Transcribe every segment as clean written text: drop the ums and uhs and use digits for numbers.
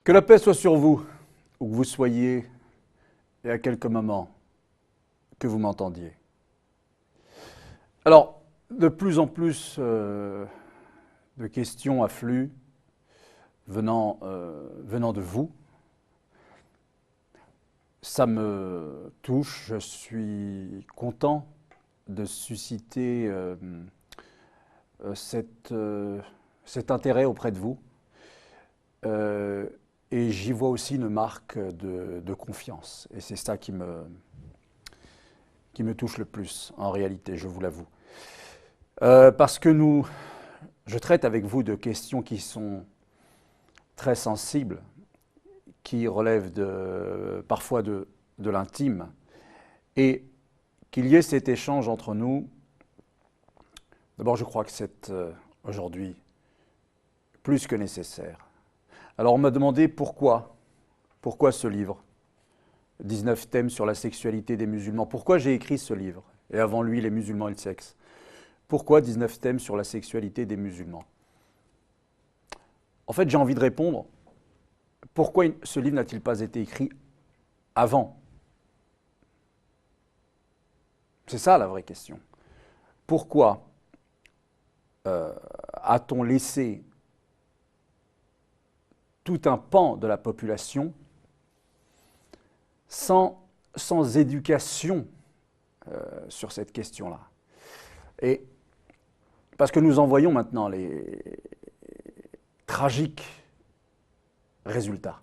Que la paix soit sur vous, où que vous soyez et à quelques moments que vous m'entendiez. Alors, de plus en plus de questions affluent venant de vous. Ça me touche, je suis content de susciter cet intérêt auprès de vous. Et j'y vois aussi une marque de confiance. Et c'est ça qui me touche le plus, en réalité, je vous l'avoue. Parce que je traite avec vous de questions qui sont très sensibles, qui relèvent parfois de l'intime. Et qu'il y ait cet échange entre nous, d'abord je crois que c'est aujourd'hui plus que nécessaire. Alors on m'a demandé pourquoi ce livre, 19 thèmes sur la sexualité des musulmans. Pourquoi j'ai écrit ce livre, et avant lui, les musulmans et le sexe. Pourquoi 19 thèmes sur la sexualité des musulmans? En fait, j'ai envie de répondre, pourquoi ce livre n'a-t-il pas été écrit avant? C'est ça la vraie question. Pourquoi a-t-on laissé tout un pan de la population sans éducation sur cette question-là? Et parce que nous en voyons maintenant les tragiques résultats.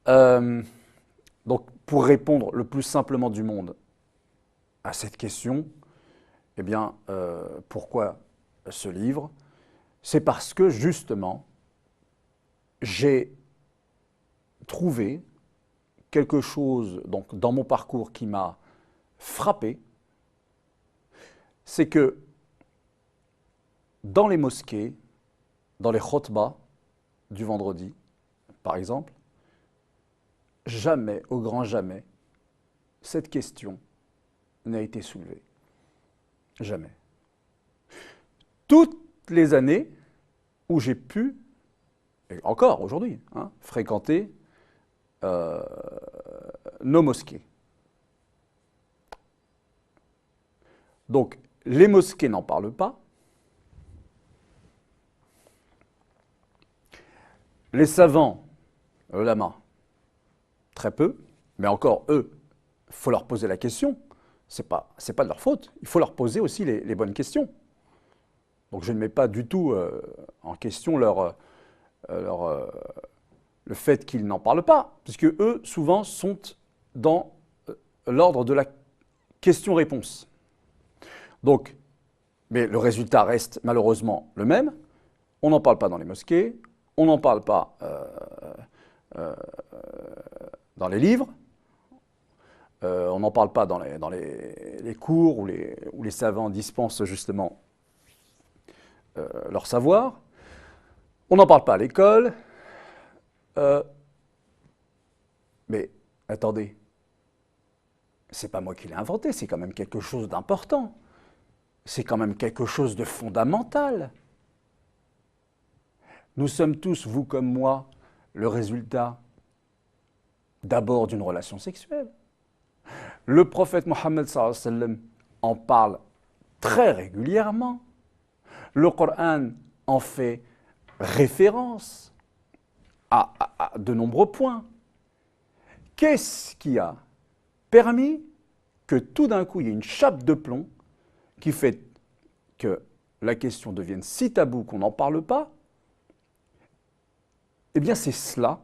Donc, pour répondre le plus simplement du monde à cette question, eh bien, pourquoi ce livre? C'est parce que, justement, j'ai trouvé quelque chose donc, dans mon parcours qui m'a frappé, c'est que dans les mosquées, dans les khotbas du vendredi, par exemple, jamais, au grand jamais, cette question n'a été soulevée. Jamais. Toutes les années où j'ai pu, et encore aujourd'hui, fréquenter nos mosquées. Donc, les mosquées n'en parlent pas. Les savants, ulama, très peu, mais encore eux, il faut leur poser la question. C'est pas de leur faute. Il faut leur poser aussi les bonnes questions. Donc je ne mets pas du tout en question le fait qu'ils n'en parlent pas, puisque eux, souvent, sont dans l'ordre de la question-réponse. Donc, mais le résultat reste malheureusement le même. On n'en parle pas dans les mosquées, on n'en parle pas dans les livres, on n'en parle pas dans les cours où les savants dispensent justement leur savoir. On n'en parle pas à l'école. Mais attendez, c'est pas moi qui l'ai inventé, c'est quand même quelque chose d'important. C'est quand même quelque chose de fondamental. Nous sommes tous, vous comme moi, le résultat d'abord d'une relation sexuelle. Le prophète Mohammed sallallahu alayhi wa sallam en parle très régulièrement. Le Coran en fait référence à de nombreux points. Qu'est-ce qui a permis que tout d'un coup, il y ait une chape de plomb qui fait que la question devienne si taboue qu'on n'en parle pas? Eh bien, c'est cela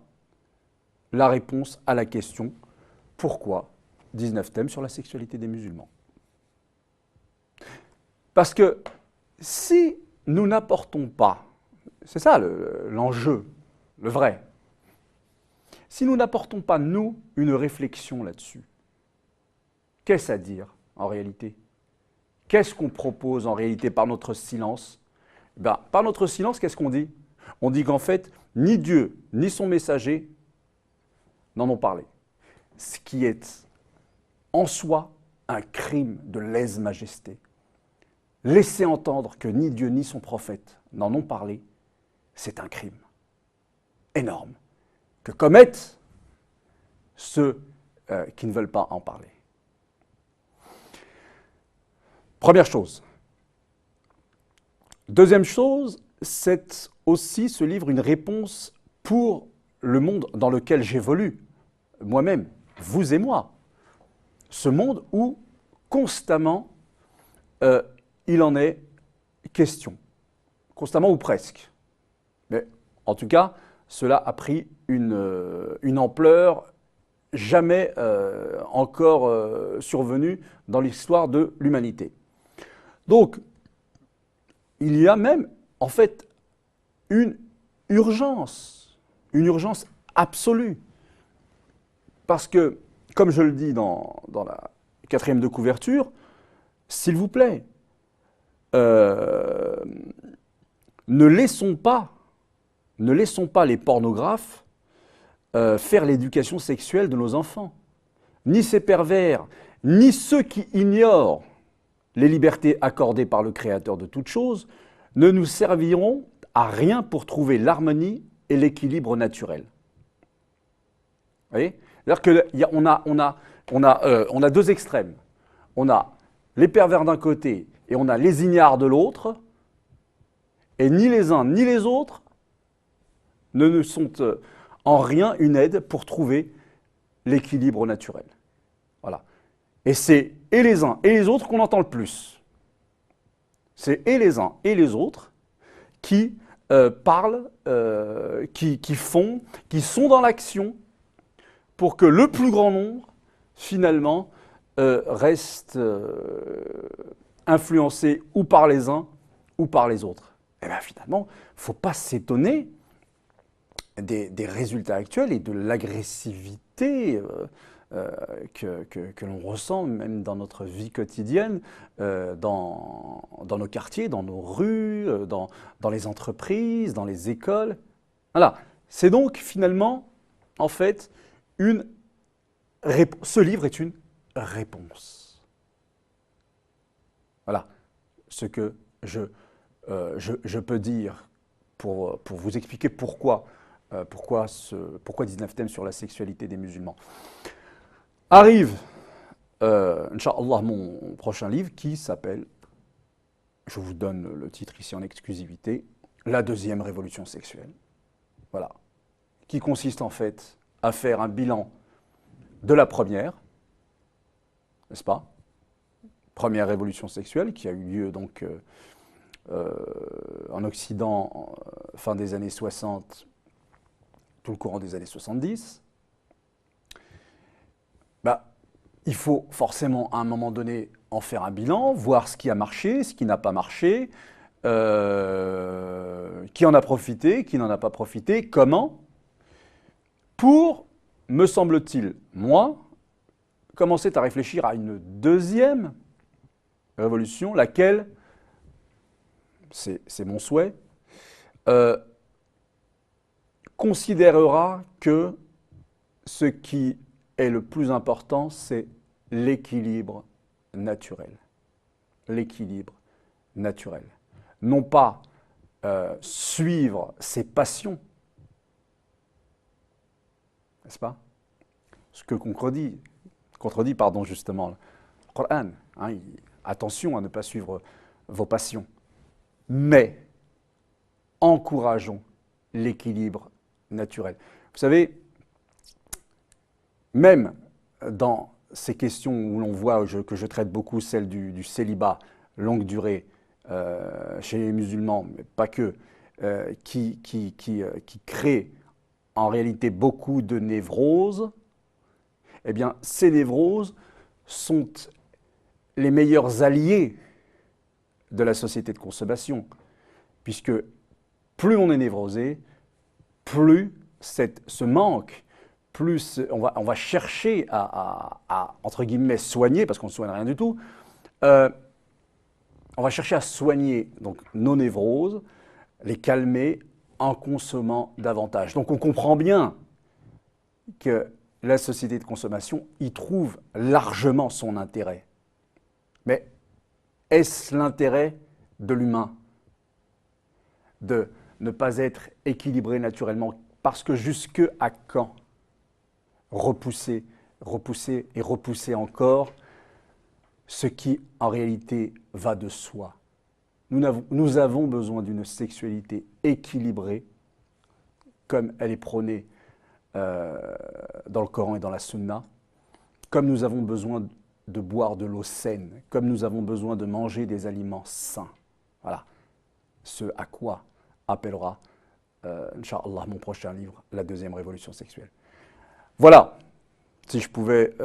la réponse à la question « Pourquoi 19 thèmes sur la sexualité des musulmans ?» Parce que si nous n'apportons pas, c'est ça l'enjeu, le vrai, si nous n'apportons pas, nous, une réflexion là-dessus, qu'est-ce à dire en réalité? Qu'est-ce qu'on propose en réalité par notre silence? Par notre silence, qu'est-ce qu'on dit? On dit qu'en fait, ni Dieu, ni son messager n'en ont parlé. Ce qui est en soi un crime de lèse-majesté. Laisser entendre que ni Dieu ni son prophète n'en ont parlé, c'est un crime. énorme que commettent ceux qui ne veulent pas en parler. Première chose. Deuxième chose, c'est aussi ce livre une réponse pour le monde dans lequel j'évolue, moi-même, vous et moi. Ce monde où constamment il en est question. Constamment ou presque. Mais en tout cas, cela a pris une ampleur jamais encore survenue dans l'histoire de l'humanité. Donc, il y a même, en fait, une urgence absolue. Parce que, comme je le dis dans la 4e de couverture, s'il vous plaît, ne laissons pas les pornographes faire l'éducation sexuelle de nos enfants. Ni ces pervers, ni ceux qui ignorent les libertés accordées par le Créateur de toutes choses, ne nous serviront à rien pour trouver l'harmonie et l'équilibre naturel. Vous voyez ? C'est-à-dire qu'on a deux extrêmes. On a les pervers d'un côté et on a les ignares de l'autre, et ni les uns ni les autres ne nous sont en rien une aide pour trouver l'équilibre naturel. Voilà. Et c'est et les uns et les autres qu'on entend le plus. C'est et les uns et les autres qui parlent, qui font, qui sont dans l'action pour que le plus grand nombre, finalement, reste influencé ou par les uns ou par les autres. Et bien finalement, il ne faut pas s'étonner des résultats actuels et de l'agressivité que l'on ressent même dans notre vie quotidienne, dans nos quartiers, dans nos rues, dans les entreprises, dans les écoles. Voilà. C'est donc finalement, en fait, ce livre est une réponse. Voilà ce que je peux dire pour vous expliquer pourquoi 19 thèmes sur la sexualité des musulmans. Arrive, Inch'Allah, mon prochain livre qui s'appelle, je vous donne le titre ici en exclusivité, La deuxième révolution sexuelle. Voilà. Qui consiste en fait à faire un bilan de la première, n'est-ce pas? Première révolution sexuelle qui a eu lieu donc en Occident fin des années 60, tout le courant des années 70. Il faut forcément à un moment donné en faire un bilan, voir ce qui a marché, ce qui n'a pas marché, qui en a profité, qui n'en a pas profité, comment, pour, me semble-t-il, moi, commencer à réfléchir à une deuxième révolution, laquelle, c'est mon souhait, considérera que ce qui est le plus important, c'est l'équilibre naturel. L'équilibre naturel. Non pas suivre ses passions, n'est-ce pas? Ce que contredit justement le Coran. Hein, attention à ne pas suivre vos passions. Mais encourageons l'équilibre naturel. Vous savez, même dans ces questions où l'on voit que je traite beaucoup, celle du célibat longue durée chez les musulmans, mais pas que, qui crée en réalité beaucoup de névroses, eh bien, ces névroses sont les meilleurs alliés de la société de consommation, puisque plus on est névrosé, plus ce manque, plus on va chercher à, entre guillemets, soigner, parce qu'on ne soigne rien du tout, on va chercher à soigner donc, nos névroses, les calmer en consommant davantage. Donc on comprend bien que la société de consommation y trouve largement son intérêt. Mais est-ce l'intérêt de l'humain de ne pas être équilibré naturellement Parce que jusque à quand repousser, repousser et repousser encore ce qui en réalité va de soi. Nous avons besoin d'une sexualité équilibrée, comme elle est prônée dans le Coran et dans la Sunna, comme nous avons besoin de boire de l'eau saine, comme nous avons besoin de manger des aliments sains. Voilà ce à quoi appellera, Inch'Allah, mon prochain livre, La deuxième révolution sexuelle. Voilà, si je pouvais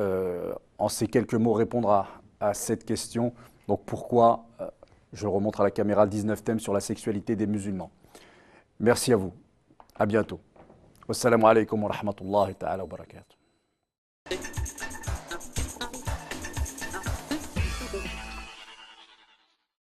en ces quelques mots répondre à cette question. Donc pourquoi je remonte à la caméra 19 thèmes sur la sexualité des musulmans. Merci à vous. À bientôt. Wassalamu alaikum wa rahmatullahi ta'ala wa barakatuh.